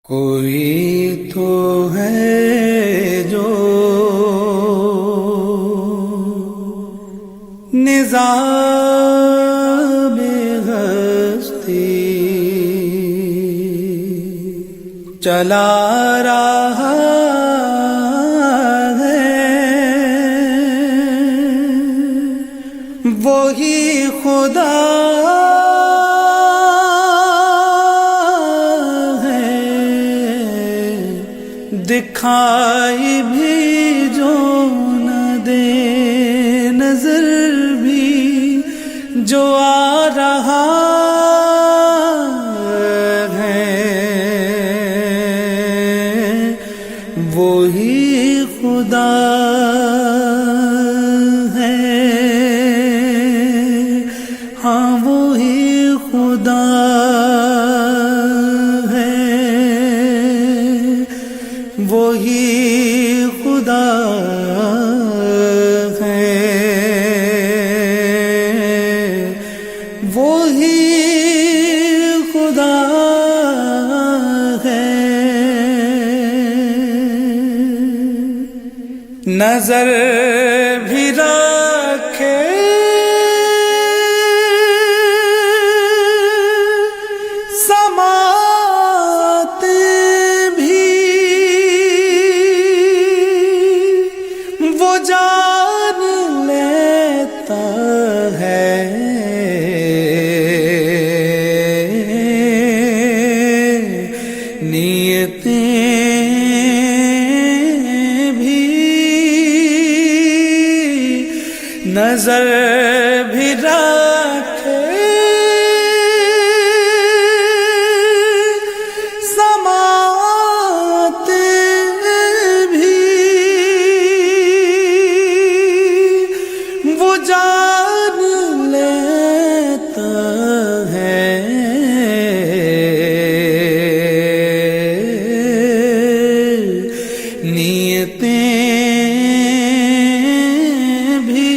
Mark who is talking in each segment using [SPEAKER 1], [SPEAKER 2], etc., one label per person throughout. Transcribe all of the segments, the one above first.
[SPEAKER 1] کوئی تو ہے جو نظام ہستی چلا رہا ہے، وہی خدا دکھائی بھی جو نہ دے، نظر بھی جو آ رہا ہے، وہی خدا ہے، ہاں وہی خدا وہی خدا ہے، وہی خدا ہے، نظر بھی رکھے جان لیتا ہے، نیتیں بھی نظر بھی رکھے، جان لیتا ہے، نیتیں بھی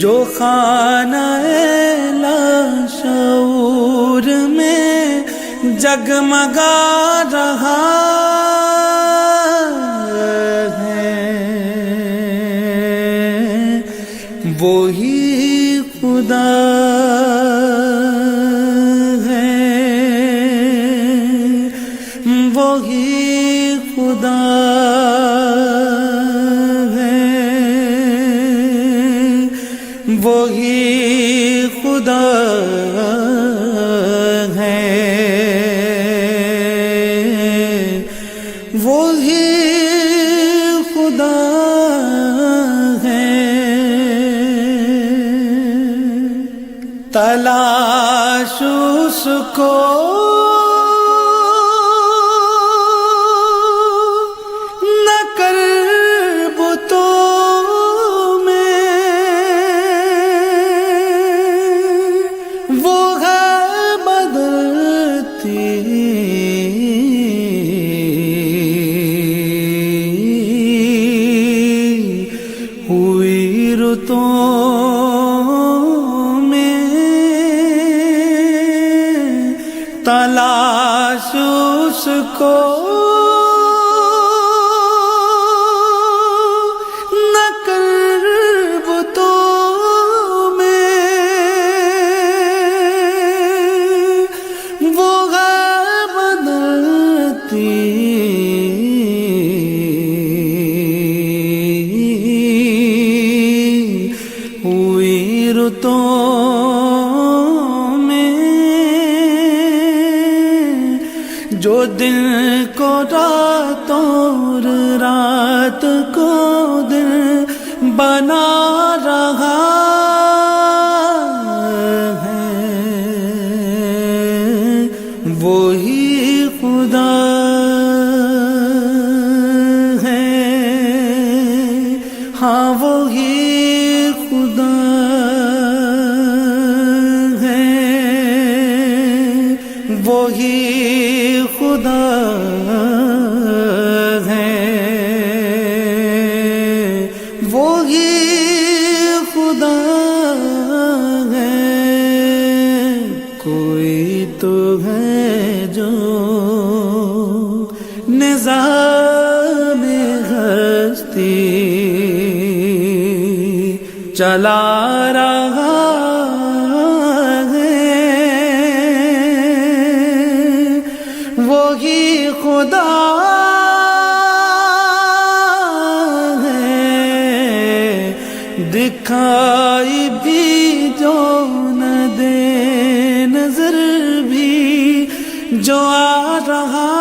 [SPEAKER 1] جو خانہ لاشعور میں جگمگا رہا وہی خدا ہے، وہی خدا ہے، وہی خدا ہے، وہی خدا تلاش اس کو نہ کر بتوں میں، وہ ہے بدلتی ہوئی رتوں تلاش اس کو نہ کر بتوں میں، وہ ہے بدلتی ہوئی رتوں جو دل کو رات اور رات کو دل بنا رہا ہے، وہی خدا ہے، ہاں وہی خدا ہے، وہی خدا ہے، وہی خدا ہے، کوئی تو ہے جو نظام ہستی چلا رہا ہے، وہی خدا ہے، دکھائی بھی جو نہ دے، نظر بھی جو آ رہا